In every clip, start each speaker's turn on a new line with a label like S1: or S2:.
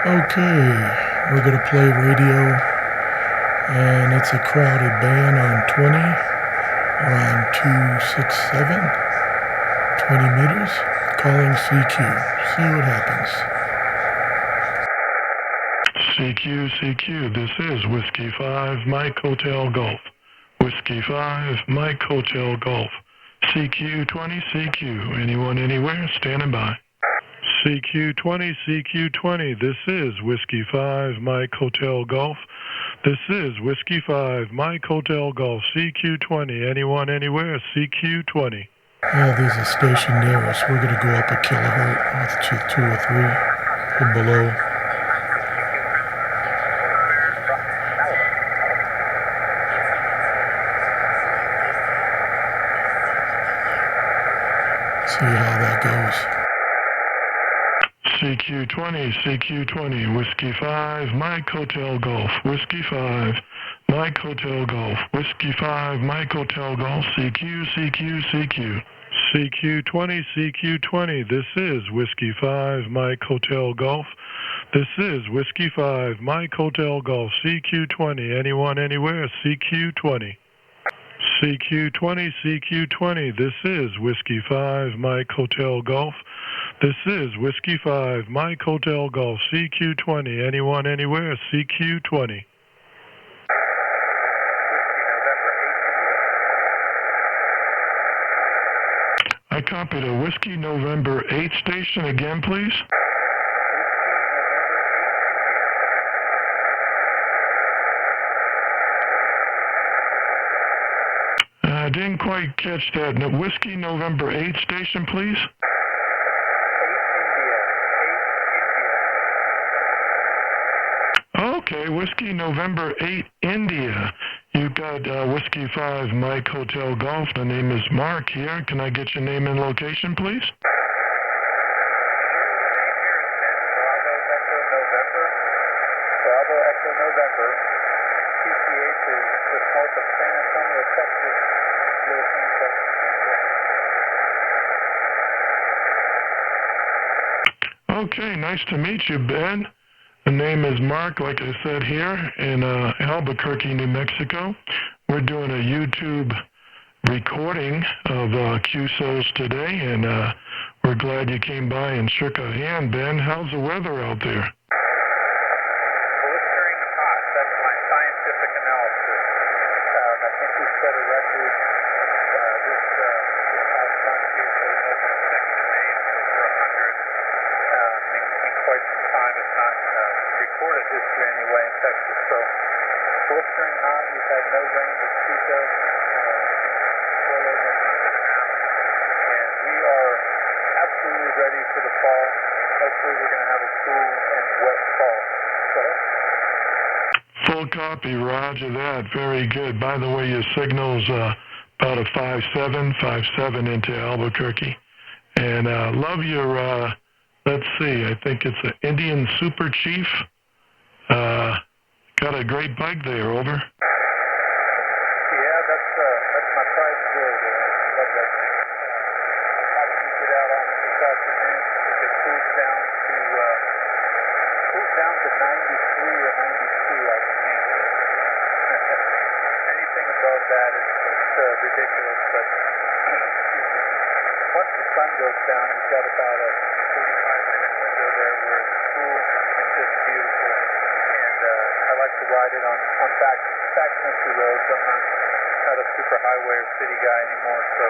S1: Okay, we're going to play radio, and it's a crowded band on 20. We're on 267, 20 meters, calling CQ. See what happens.
S2: CQ, this is Whiskey 5, Mike Hotel Golf. Whiskey 5, Mike Hotel Golf. CQ20, CQ, anyone, anywhere, standing by. CQ20, this is Whiskey 5, Mike Hotel Golf. This is Whiskey 5, Mike Hotel Golf, CQ20, anyone, anywhere, CQ20.
S1: Yeah, there's a station near us. We're going to go up a kilohertz with 2 or 3 or below. See how that goes.
S2: CQ20, Whiskey 5, Mike Hotel Golf, Whiskey 5, Mike Hotel Golf, Whiskey 5, Mike Hotel Golf, CQ. CQ20, this is Whiskey 5, Mike Hotel Golf. This is Whiskey 5, Mike Hotel Golf, CQ20, anyone, anywhere, CQ20. CQ20, this is Whiskey 5, Mike Hotel Golf. This is Whiskey 5, Mike Hotel Golf, CQ20, anyone, anywhere, CQ20. I copied a Whiskey November 8 station again, please. I didn't quite catch that. Whiskey November 8 station, please. Okay, Whiskey November 8 India. You got Whiskey 5 Mike Hotel Golf. The name is Mark here. Can I get your name and location, please?
S3: Bravo Echo November. PCH is just north of San Antonio, Texas.
S2: Okay, nice to meet you, Ben. The name is Mark, like I said, here in Albuquerque, New Mexico. We're doing a YouTube recording of QSOs today, and we're glad you came by and shook a hand, Ben. How's the weather out there?
S3: Blistering hot. That's my scientific analysis. I think we set a record this past month here for the most consecutive days over 100 in quite some time. It's not recorded history anyway in Texas. So blistering hot. We've had no rain to speak of well over a month and a half. And we are absolutely ready for the fall. Hopefully we're going to have a cool and wet fall. Go ahead.
S2: Full copy, roger that. Very good. By the way, your signal's about a 5.7 into Albuquerque. And love your, let's see, I think it's an Indian Super Chief. Got a great bike there, over.
S3: Yeah, that's my pride and joy there. I love that thing. How did you get out on it this afternoon? If it cools down to 93 or 92, I can handle it. Anything above that is ridiculous, but excuse me. Once the sun goes down, you've got about a 45-minute window there where it's cool and just beautiful. And I like to ride it on back country roads. I'm not a super highway or city guy anymore, so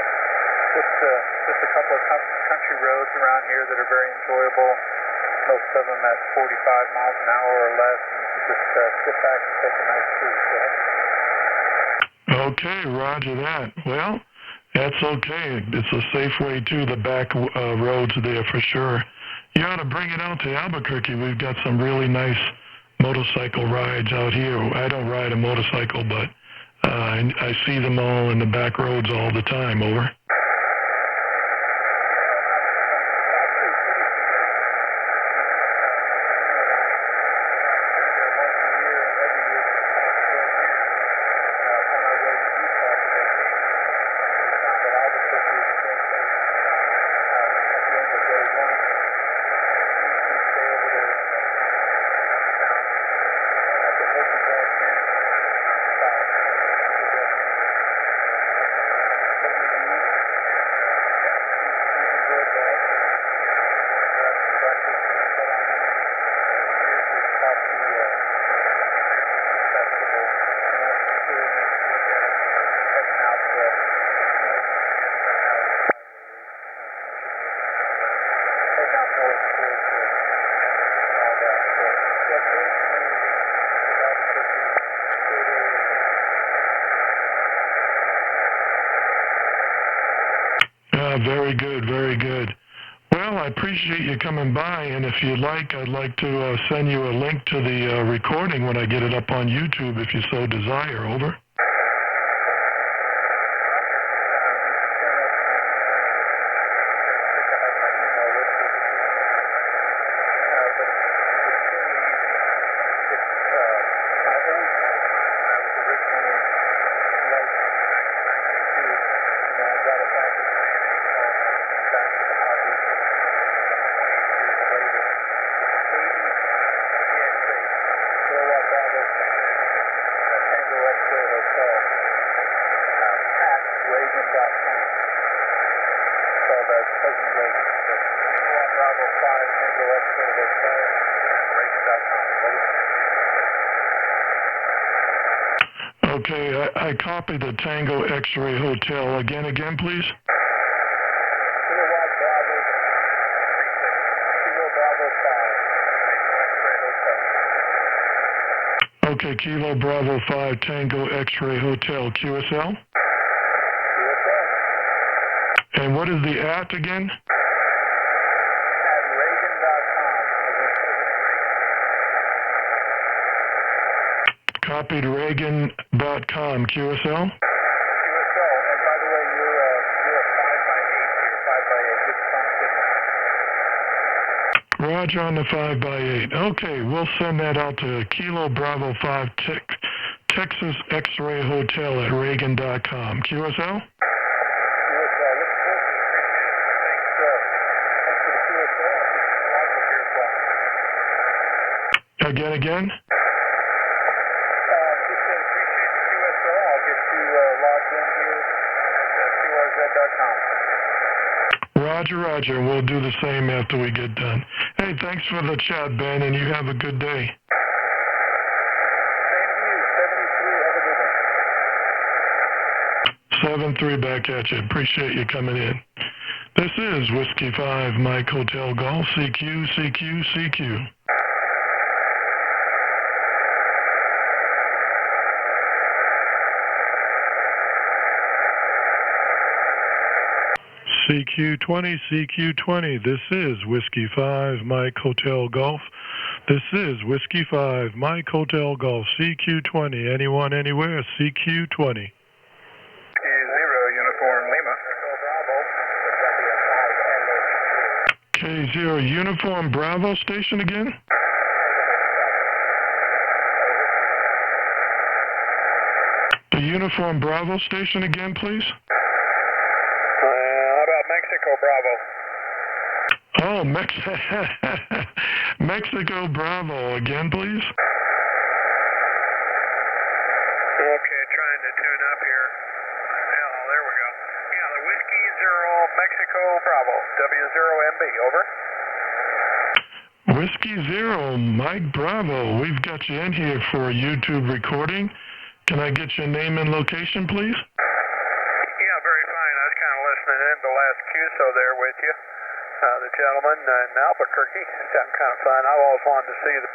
S3: just a couple of country roads around here that are very enjoyable. Most of them at 45 miles an hour or less, and you can just sit back and take a nice cruise. Go ahead.
S2: Okay, roger that. Well, that's okay. It's a safe way to the back roads there for sure. You ought to bring it out to Albuquerque. We've got some really nice motorcycle rides out here. I don't ride a motorcycle, but I see them all in the back roads all the time, over.
S3: out north towards and all that. So, yeah, very familiar with Albuquerque, great area.
S2: Very good, very good. Well, I appreciate you coming by, and if you'd like, I'd like to send you a link to the recording when I get it up on YouTube, if you so desire. Over. Okay, I copied the Tango X-Ray Hotel. Again, please. Okay, Kilo Bravo 5 Tango X-Ray Hotel, QSL.
S3: QSL.
S2: And what is the at again?
S3: At Reagan.com.
S2: Copied Reagan.com, QSL.
S3: QSL. And by the way, you're a 5x8 here, 5x8. Just constant.
S2: Roger on the 5x8. Okay, we'll send that out to Kilo Bravo 5 Texas X-Ray Hotel at Reagan.com, QSL. Again?
S3: Just appreciate the QSO. I'll get you logged in here at QRZ.com.
S2: Roger. We'll do the same after we get done. Hey, thanks for the chat, Ben, and you have a good day.
S3: Same to you. 73. Have a good one.
S2: 7-3 back at you. Appreciate you coming in. This is Whiskey 5 Mike Hotel Golf, CQ. CQ20, this is Whiskey 5 Mike Hotel Golf. This is Whiskey 5 Mike Hotel Golf, CQ20, anyone, anywhere, CQ20.
S3: K0 Uniform Lima.
S2: K0 Uniform Bravo station again? The Uniform Bravo station again, please?
S3: How about Mexico Bravo?
S2: Oh, Mexico Bravo again, please?
S3: Okay, trying to tune up here. Oh, there we go. Yeah, the Whiskey 0 Mexico Bravo, W0MB, over.
S2: Whiskey 0, Mike Bravo. We've got you in here for a YouTube recording. Can I get your name and location, please?
S3: Yeah, very fine. I was kind of listening in the last QSO there with you. The gentleman in Albuquerque. Sounded kind of fun. I've always wanted to see the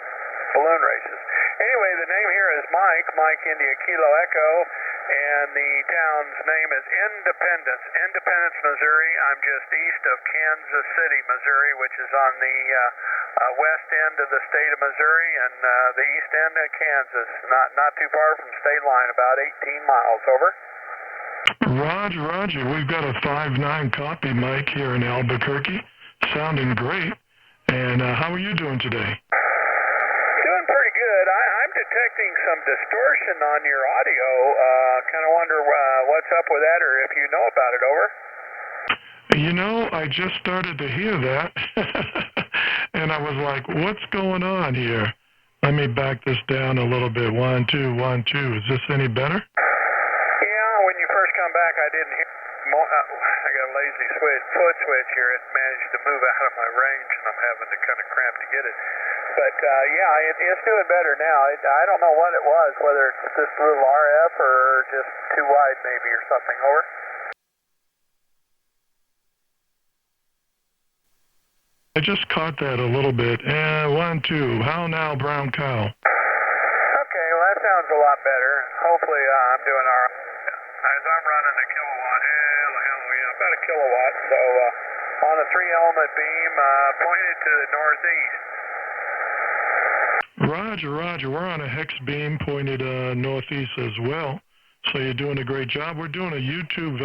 S3: balloon races. Anyway, the name here is Mike India Kilo Echo, and the town's name is Independence, Missouri. I'm just east of Kansas City, Missouri, which is on the west end of the state of Missouri and the east end of Kansas. Not too far from state line, about 18 miles, over.
S2: Roger. We've got a 5-9 copy, Mike, here in Albuquerque. Sounding great. And how are you doing today?
S3: Doing pretty good. I'm detecting some distortion on your audio. Kind of wonder what's up with that, or if you know about it, over.
S2: You know, I just started to hear that. And I was like, what's going on here? Let me back this down a little bit. 1, 2, 1, 2. Is this any better?
S3: Yeah, when you first come back, I didn't hear. I got a lazy foot switch here. It managed to move out of my range, and I'm having to kind of cramp to get it. But yeah, it's doing better now. I don't know what it was, whether it's just a little RF or just too wide maybe or something, over.
S2: I just caught that a little bit. 1, 2. How now, brown cow?
S3: Okay, well, that sounds a lot better. Hopefully, I'm doing all right. As I'm running a kilowatt, hallelujah, about a kilowatt. So, on a 3-element beam, pointed to the northeast.
S2: Roger, Roger. We're on a hex beam pointed northeast as well. So you're doing a great job. We're doing a YouTube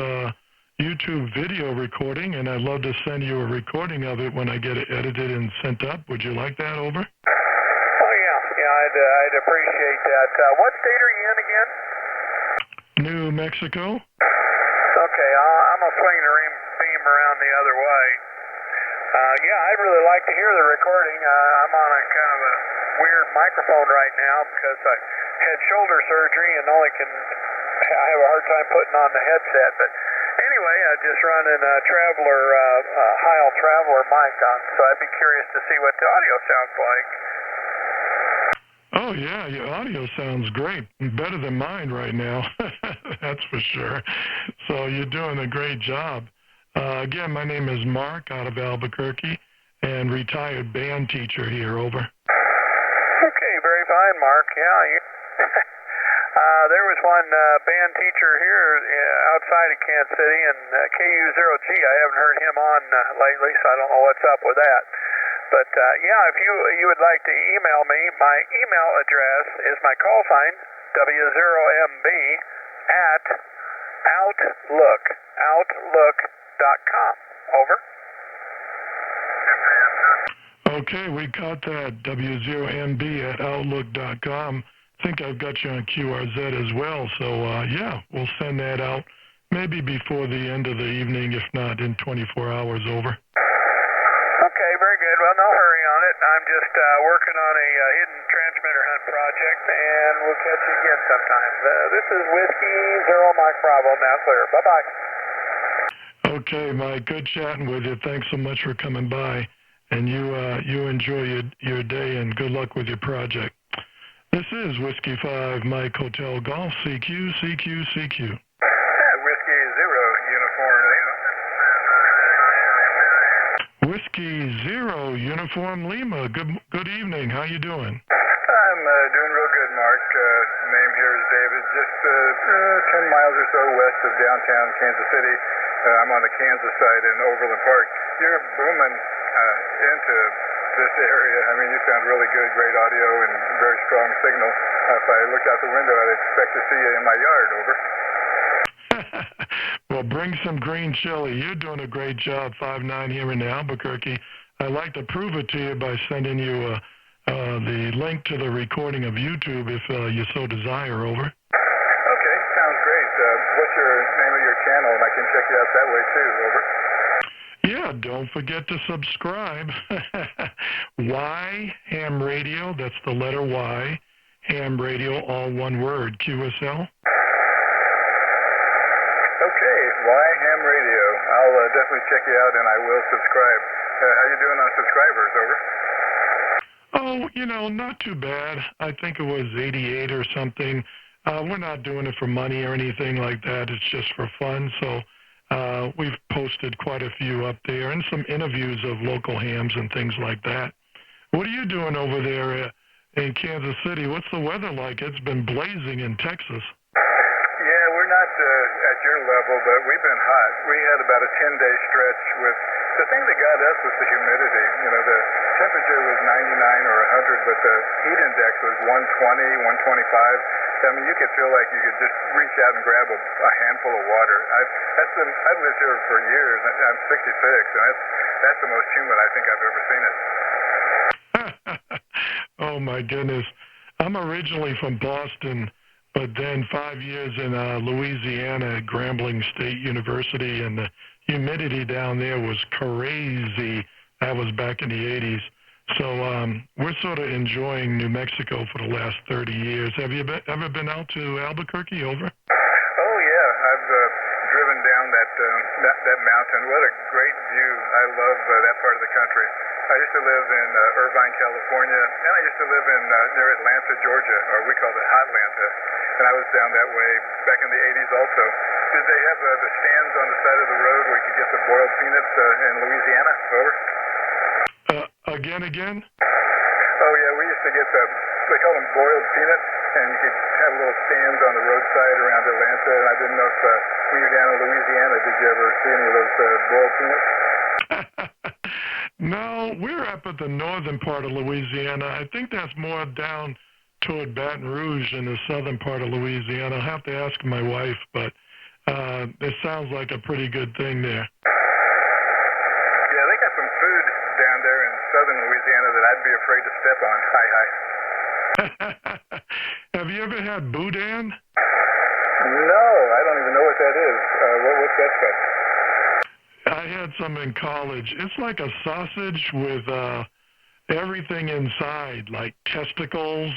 S2: video recording, and I'd love to send you a recording of it when I get it edited and sent up. Would you like that, over?
S3: Oh, yeah, I'd appreciate that. What state are you in again?
S2: New Mexico.
S3: Okay, I'm going to swing the beam around the other way. Yeah, I'd really like to hear the recording. I'm on a kind of a weird microphone right now because I had shoulder surgery and I have a hard time putting on the headset. But anyway, just running a Heil Traveler mic on, so I'd be curious to see what the audio sounds like.
S2: Oh, yeah, your audio sounds great. Better than mine right now. That's for sure. So you're doing a great job. Again, my name is Mark out of Albuquerque and retired band teacher here, over.
S3: Okay, very fine, Mark. Yeah, there was one band teacher here outside of Kansas City, and KU0G. I haven't heard him on lately, so I don't know what's up with that. But yeah, if you would like to email me, my email address is my call sign, W0MB, at outlook.com. Over.
S2: Okay, we got that, W0MB at outlook.com. I think I've got you on QRZ as well, so yeah, we'll send that out maybe before the end of the evening, if not in 24 hours, over.
S3: Okay, very good. Well, no hurry on it. I'm just working on a hidden transmitter hunt project, and we'll catch you again sometime. This is Whiskey Zero Mike Bravo, now clear. Bye-bye.
S2: Okay, Mike, good chatting with you. Thanks so much for coming by, and you enjoy your day, and good luck with your project. This is Whiskey 5 Mike Hotel Golf, CQ.
S3: Whiskey Zero Uniform Lima.
S2: Whiskey 0 Uniform Lima. Good evening. How you doing?
S4: I'm doing real good, Mark. Name here is David. Just 10 miles or so west of downtown Kansas City. I'm on the Kansas side in Overland Park. You're booming into this area. I mean, you sound really good, great audio and very strong signal. If I looked out the window, I'd expect to see you in my yard, over.
S2: Well, bring some green chili. You're doing a great job, 5'9" here in Albuquerque. I'd like to prove it to you by sending you the link to the recording of YouTube if you so desire, over.
S4: Okay, sounds great. What's your name of your channel? And I can check you out that way too, over.
S2: Yeah, don't forget to subscribe. Y Ham Radio, that's the letter Y. Ham Radio, all one word, QSL.
S4: Okay, Y Ham Radio. I'll definitely check you out and I will subscribe. How you doing on subscribers, over?
S2: Oh, not too bad. I think it was 88 or something. We're not doing it for money or anything like that. It's just for fun. So we've posted quite a few up there and some interviews of local hams and things like that. What are you doing over there in Kansas City? What's the weather like? It's been blazing in Texas.
S4: Yeah, we're not at your level, but we've been hot. We had about a 10-day stretch with, the thing that got us was the humidity. You know, the temperature was 99 or 100, but the heat index was 120, 125. I mean, you could feel like you could just reach out and grab a handful of water. I've lived here for years. I'm 66, and that's the most humid I think I've ever seen it.
S2: Oh, my goodness. I'm originally from Boston, but then 5 years in Louisiana at Grambling State University, and the humidity down there was crazy. That was back in the 80s. So we're sort of enjoying New Mexico for the last 30 years. Have you ever been out to Albuquerque, over?
S4: Oh, yeah. I've driven down that mountain. What a great view. I love that part of the country. I used to live in Irvine, California, and I used to live in near Atlanta, Georgia, or we called it Hotlanta. And I was down that way back in the 80s also. Did they have the stands on the side of the road where you could get the boiled peanuts in Louisiana? Over?
S2: Again?
S4: Oh, yeah, we used to get they call them boiled peanuts, and you could have little stands on the roadside around Atlanta, and I didn't know if when you're down in Louisiana, did you ever see any of those boiled peanuts?
S2: No, we're up at the northern part of Louisiana. I think that's more down toward Baton Rouge in the southern part of Louisiana. I'll have to ask my wife, but it sounds like a pretty good thing there.
S4: Yeah, they got some food down there in southern Louisiana that I'd be afraid to step on. Hi.
S2: Have you ever had boudin?
S4: No, I don't even know what that is. What's that stuff?
S2: I had some in college. It's like a sausage with everything inside, like testicles.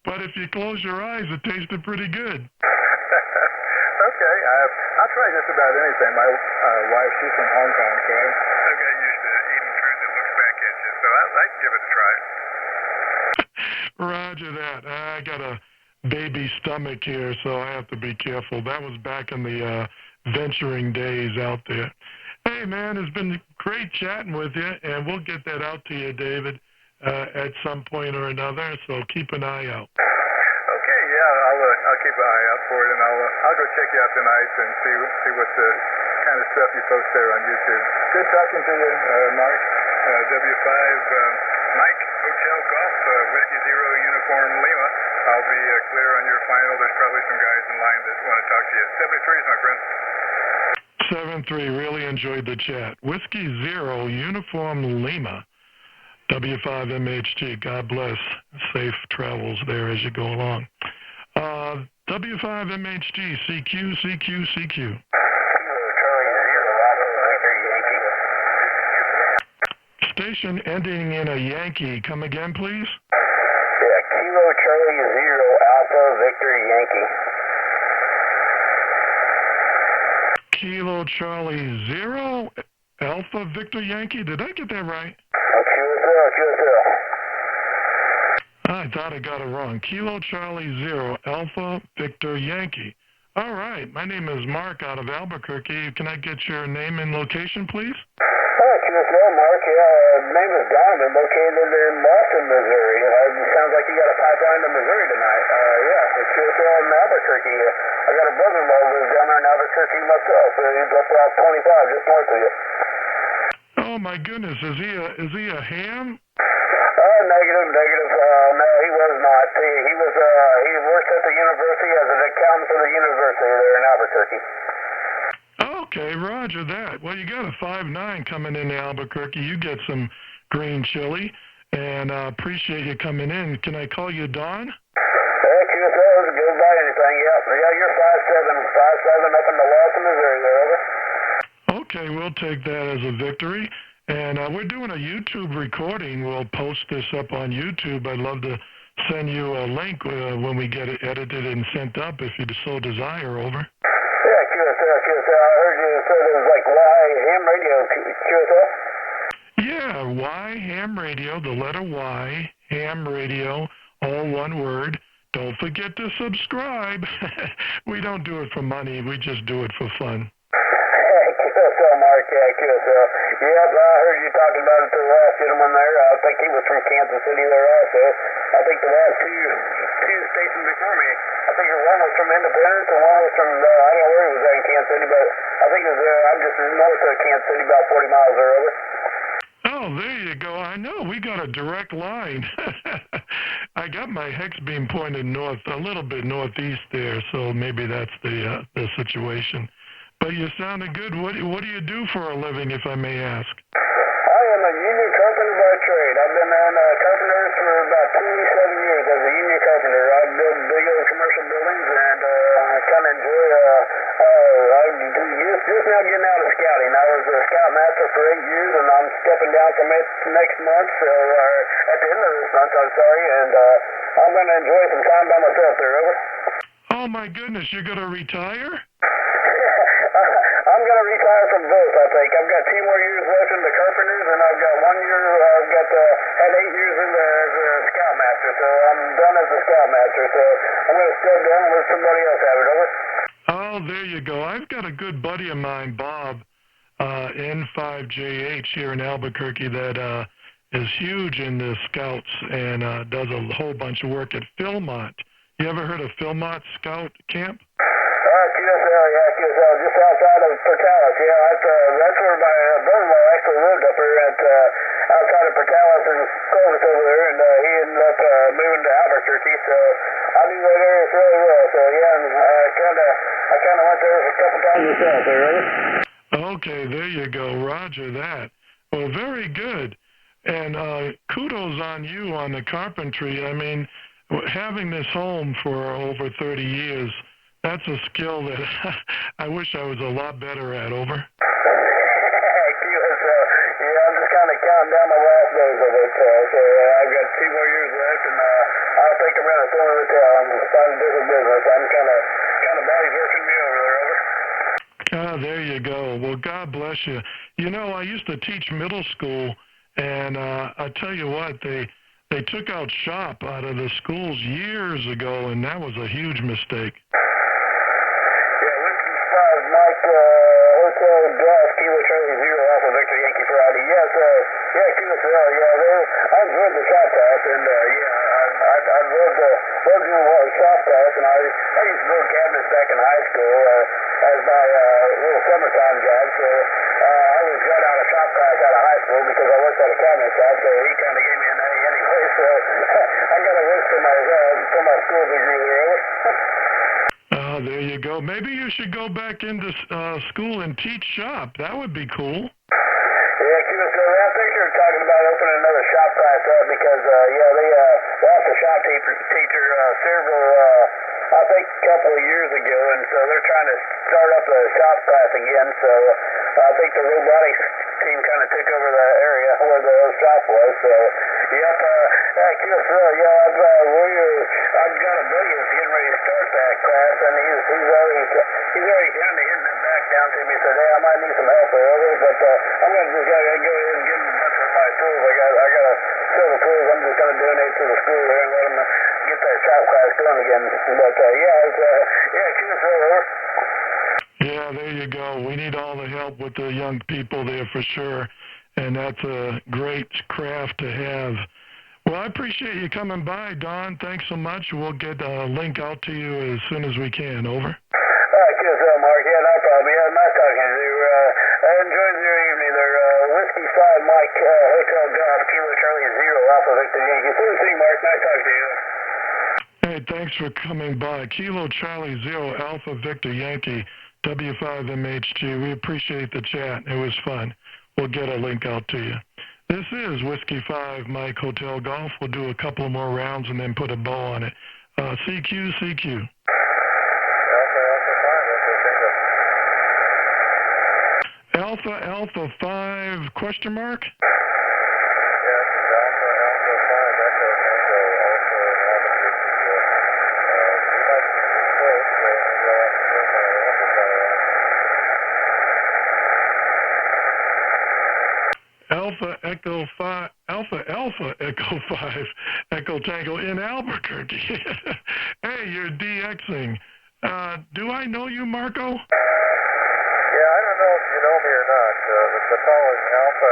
S2: But if you close your eyes, it tasted pretty good.
S4: Okay, I'll try just about anything. My wife, she's from Hong Kong, so I've got used to eating food that looks back at you, so I'd give it a try.
S2: Roger that. I got a baby stomach here, so I have to be careful. That was back in the venturing days out there. Hey, man, it's been great chatting with you, and we'll get that out to you, David, at some point or another, so keep an eye out.
S4: Okay, yeah, I'll keep an eye out for it, and I'll go check you out tonight and see what the kind of stuff you post there on YouTube. Good talking to you, Mark. W5 Mike Hotel Golf Whiskey Zero Uniform Lima. I'll be clear on your final. There's probably some guys in line that want to talk to you. 73s, my friend.
S2: 7-3, really enjoyed the chat. Whiskey Zero Uniform Lima. W5MHG, God bless. Safe travels there as you go along. W5MHG, CQ. Station ending in a Yankee. Come again, please?
S5: Yeah, Kilo Charlie Zero Alpha Victor Yankee.
S2: Kilo Charlie 0 Alpha Victor Yankee. Did I get that right?
S5: QSL.
S2: I thought I got it wrong. Kilo Charlie 0 Alpha Victor Yankee. All right. My name is Mark out of Albuquerque. Can I get your name and location, please?
S5: QSL, Mark. Name is Donovan, located in Boston, Missouri. It sounds like you got a pipeline to Missouri tonight. Yeah, it's QSL in Albuquerque. I got a brother-in-law who lives down there in Albuquerque myself. He's up Route 25, just north of you.
S2: Oh my goodness, is he a ham?
S5: Negative. No, he was not. He worked at the university as an accountant for the university there in Albuquerque.
S2: Okay, roger that. Well, you got a 5'9" coming into Albuquerque. You get some green chili, and I appreciate you coming in. Can I call you Don?
S5: QSL is good by anything, yeah. You're 5'7", up in the Lawson, Missouri there, over.
S2: Okay, we'll take that as a victory. And we're doing a YouTube recording. We'll post this up on YouTube. I'd love to send you a link when we get it edited and sent up if you so desire, over.
S5: Yeah, QSL. I heard you said it was like Y Ham Radio, QSL?
S2: Yeah, Y Ham Radio, the letter Y, Ham Radio, all one word. Don't forget to subscribe. We don't do it for money. We just do it for fun.
S5: QSL, Mark, yeah, QSL. Yep, I heard you talking about it to the last gentleman there. I think he was from Kansas City there also. I think the last two stations before me, I think one was from Independence and one was from, I don't know where he was at in Kansas City, but I think it was, I'm just north of Kansas City, about 40 miles there, over.
S2: Oh, there you go. I know. We got a direct line. I got my hex beam pointed north, a little bit northeast there, so maybe that's the situation. But you sounded good. What do you do for a living, if I may ask?
S5: I am a union carpenter by trade. I've been on carpenters for about 27 years as a union carpenter. I build big old commercial buildings, and I kind of enjoy. I'm just now getting out of scouting. I was a scout master for 8 years, and I'm stepping down from it next month. So at the end of this month, I'm sorry, and I'm going to enjoy some time by myself there. Over.
S2: Oh my goodness, you're going to retire?
S5: I'm going to retire from both, I think. I've got 2 more years left in the carpenters, and I've got 1 year, had 8 years in as a scoutmaster, so I'm done as a scoutmaster, so I'm going to step down and let somebody else have it, over.
S2: Oh, there you go. I've got a good buddy of mine, Bob. N5JH here in Albuquerque that is huge in the Scouts and does a whole bunch of work at Philmont. You ever heard of Philmont Scout Camp?
S5: QSL, yeah, QSL, just outside of Portales. Yeah, that's where my brother-in-law actually lived up here at outside of Portales and Clovis over there, and he ended up moving to Albuquerque. So I knew that area really well. So yeah, and I kind of went there a couple times myself. There, ready?
S2: Okay, there you go. Roger that. Well, very good. And kudos on you on the carpentry. I mean, having this home for over 30 years, that's a skill that I wish I was a lot better at, over.
S5: Yeah, I'm just kind of counting down my last days of it. So I've got 2 more years left, and I think I'm going to throw in the towel and find a different business. I'm kind of body's working me over there, over.
S2: Ah, there you go. Well, God bless you. You know, I used to teach middle school, and I tell you what, they took out shop out of the schools years ago, and that was a huge mistake.
S5: Mike, Hotel Golf, Kilo Charlie 0, Alpha Victor Yankee Friday. Yes, yeah, QSL, yeah, I enjoyed the shop class, and I loved doing shop class, and I used to build cabinets back in high school as my little summertime job, so I was got out of shop class out of high school because I worked at a cabinet shop, so he kind of gave me an A anyway, so I got to work for my school degree there.
S2: There you go. Maybe you should go back into school and teach shop. That would be cool.
S5: Yeah, QSO, I think you're talking about opening another shop class up because, they lost a shop teacher several, I think a couple of years ago, and so they're trying to start up a shop class again, so I think the robotics team kind of took over the area where the old shop was, so, yep, QSO, I've got a buddy that's getting ready to start that class, and he's already kind of hitting it back down to me, said, hey, I might need some help there, but I'm going to just go ahead and give him a bunch of my tools. I got several tools I'm just going to donate to the school there and let them get that shop class going again. But, QSO, over.
S2: Yeah, there you go. We need all the help with the young people there for sure, and that's a great craft to have. Well, I appreciate you coming by, Don. Thanks so much. We'll get a link out to you as soon as we can. Over.
S5: QSO, Mark. Yeah, no problem. Yeah, nice talking to you. Enjoy your evening there. Whiskey 5 Mike, Hotel Golf, Kilo Charlie 0, Alpha Victor Yankee. See you, Mark. Nice talking to you.
S2: Hey, thanks for coming by. Kilo Charlie 0, Alpha Victor Yankee, W5MHG. We appreciate the chat. It was fun. We'll get a link out to you. This is Whiskey 5 Mike Hotel Golf. We'll do a couple more rounds and then put a bow on it. CQ. Alpha 5 question mark? Alpha Echo 5 Echo Tango in Albuquerque. Hey, you're DXing. Do I know you, Marco?
S6: Yeah, I don't know if you know me or not. The call is Alpha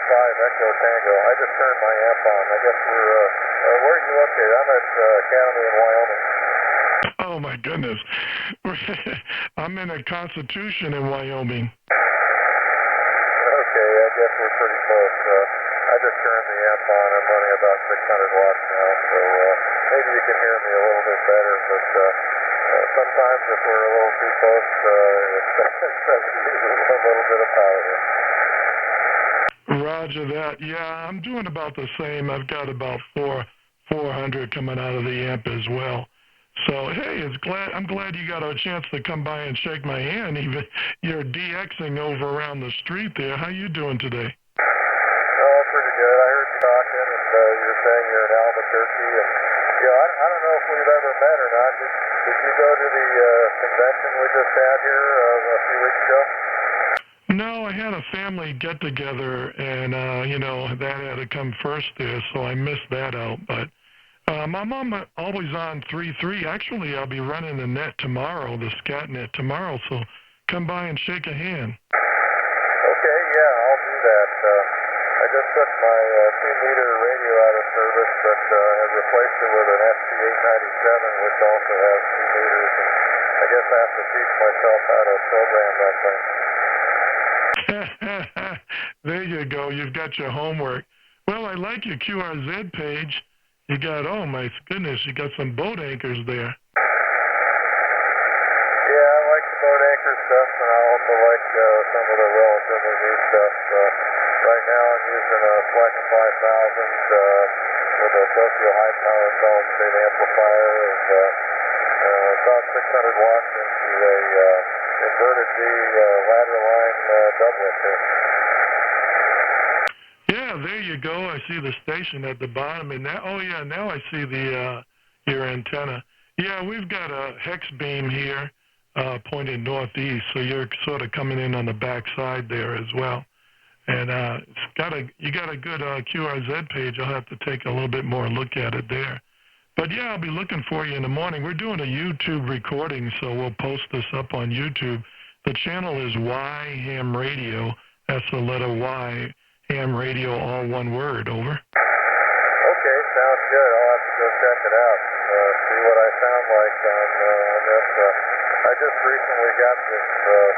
S6: 5 Echo Tango. I just turned my amp on. I guess where are you located? I'm at Academy in Wyoming.
S2: Oh, my goodness. I'm in a Constitution in Wyoming.
S6: Okay, I guess we're pretty close. I just turned the amp on. I'm running about 600 watts now, so maybe you can hear me a little bit better, but sometimes if we're a little too close, it uses a little bit of power here.
S2: Roger that. Yeah, I'm doing about the same. I've got about 400 coming out of the amp as well. So, hey, I'm glad you got a chance to come by and shake my hand. Even you're DXing over around the street there. How you doing today?
S6: Oh, pretty good. I heard you talking, and you're saying you're in Albuquerque, and I don't know if we've ever met or not. Did you go to the convention we just had here a few weeks ago?
S2: No, I had a family get-together, and, that had to come first there, so I missed that out. But I'm always on 3-3. Actually, I'll be running the net tomorrow, the scat net tomorrow, so come by and shake a hand.
S6: I just took my 2-meter radio out of service, but have replaced it with an ST897, which also has 2 meters. And I guess I have to teach myself how to program that thing.
S2: There you go. You've got your homework. Well, I like your QRZ page. You got, oh my goodness, you got some boat anchors there.
S6: Yeah, I like the boat anchor stuff, and I also like some of the relatively new stuff. Right now I'm using a Flex 5000 with a Tokyo high power solid state amplifier and about 600 watts into a inverted D ladder line doublet here.
S2: Yeah, there you go. I see the station at the bottom, and now, oh yeah, now I see the your antenna. Yeah, we've got a hex beam here pointed northeast, so you're sort of coming in on the back side there as well. And you got a good QRZ page. I'll have to take a little bit more look at it there. But yeah, I'll be looking for you in the morning. We're doing a YouTube recording, so we'll post this up on YouTube. The channel is Y Ham Radio. That's the letter Y. Ham Radio, all one word. Over.
S6: Okay, sounds good. I'll have to go check it out. See what I sound like on this. I just recently got this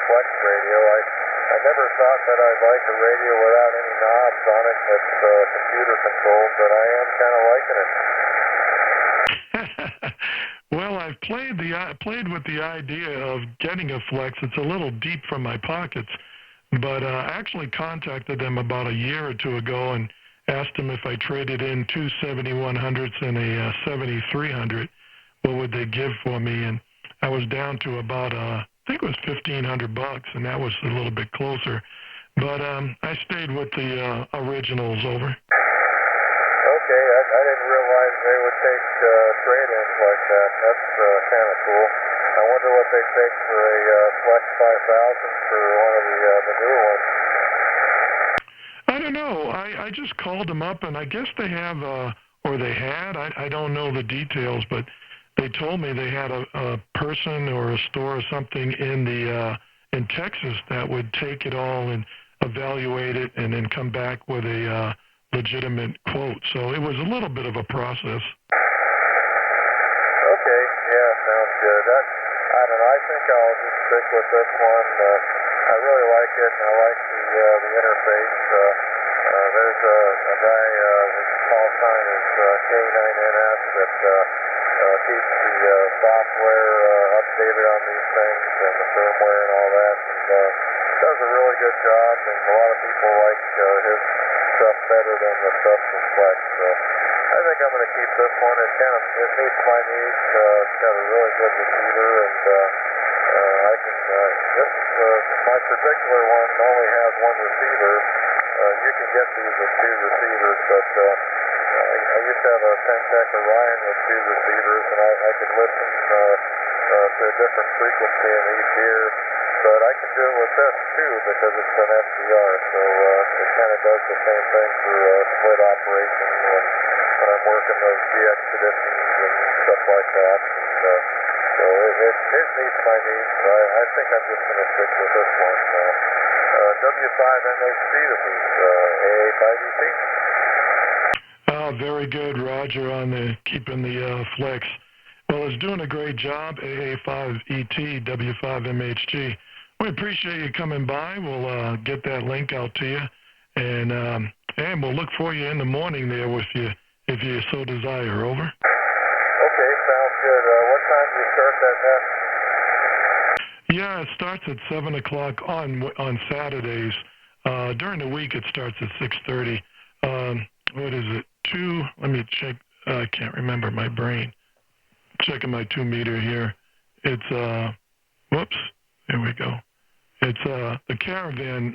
S6: Flex radio. I never thought that I'd like a radio without any knobs on it that's computer controlled, but I am kind of liking it.
S2: Well, I've played with the idea of getting a Flex. It's a little deep from my pockets, but I actually contacted them about a year or two ago and asked them if I traded in two 7100s and a 7300, what would they give for me? And I was down to about I think it was $1,500, and that was a little bit closer. But I stayed with the originals. Over.
S6: Okay, I didn't realize they would take trade-ins like that. That's kind of cool. I wonder what they take for a Flex 5000 for one of the newer ones.
S2: I don't know. I just called them up, and I guess they have, or they had, I don't know the details, but they told me they had a person or a store or something in Texas that would take it all and evaluate it and then come back with a legitimate quote. So it was a little bit of a process.
S6: Okay, yeah, sounds good. I don't know. I think I'll just stick with this one. I really like it, and I like the interface. There's a guy, his call sign is K9NS, that keeps the software updated on these things and the firmware and all that, and does a really good job, and a lot of people like his stuff better than the stuff from Flex. So I think I'm going to keep this one. It meets my needs. It's got a really good receiver, and I can. My particular one only has one receiver. You can get these with two receivers, but I used to have a Pentec Orion with two receivers, and I could listen to a different frequency in each ear. But I can do it with this too because it's an SDR, so it kind of does the same thing for split operation when I'm working those GX editions and stuff like that. And, so it meets my needs. So I think I'm just going to stick with this one. W5MHC, this is AA5ET.
S2: Very good, Roger, on keeping the Flex. Well, it's doing a great job, AA5ET, W5MHG. We appreciate you coming by. We'll get that link out to you, and we'll look for you in the morning there if you so desire. Over.
S6: Okay, sounds good. What time do you start that nest?
S2: Yeah, it starts at 7 o'clock on Saturdays. During the week, it starts at 6:30. What is it? Let me check. I can't remember my brain. Checking my 2-meter here. It's whoops. There we go. It's the Caravan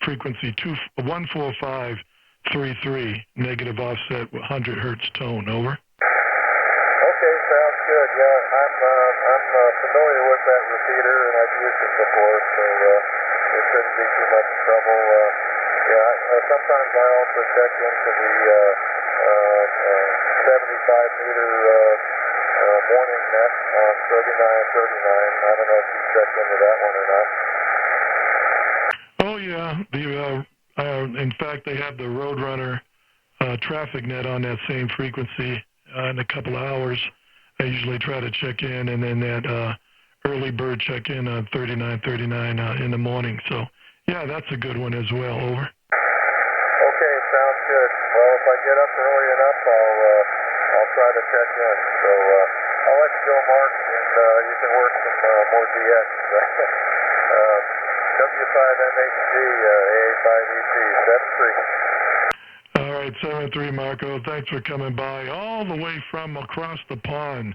S2: frequency 14533, negative offset 100 hertz tone. Over.
S6: Okay, sounds good. Yeah, I'm familiar with that repeater, and I've used it before, so it shouldn't be too much trouble. Sometimes I also check into the 75-meter morning net on 3939. I don't know if you checked into that one or not.
S2: Oh yeah, the In fact, they have the Roadrunner traffic net on that same frequency in a couple of hours. I usually try to check in, and then that early bird check in on 3939 in the morning. So, yeah, that's a good one as well. Over.
S6: Okay, sounds good. Well, if I get up early enough, I'll try to check in. So I'll let you go, Mark, and you can work some more DX. W5MHG, AA5ET, 73.
S2: All right, 73, Marco. Thanks for coming by all the way from across the pond.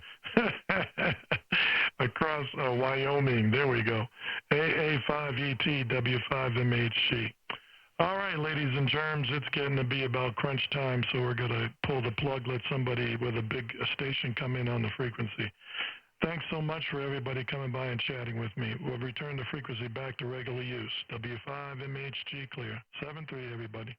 S2: Across Wyoming. There we go. AA5ET, W5MHG. All right, ladies and germs, it's getting to be about crunch time, so we're going to pull the plug, let somebody with a big station come in on the frequency. Thanks so much for everybody coming by and chatting with me. We'll return the frequency back to regular use. W5MHG clear. 7-3, everybody.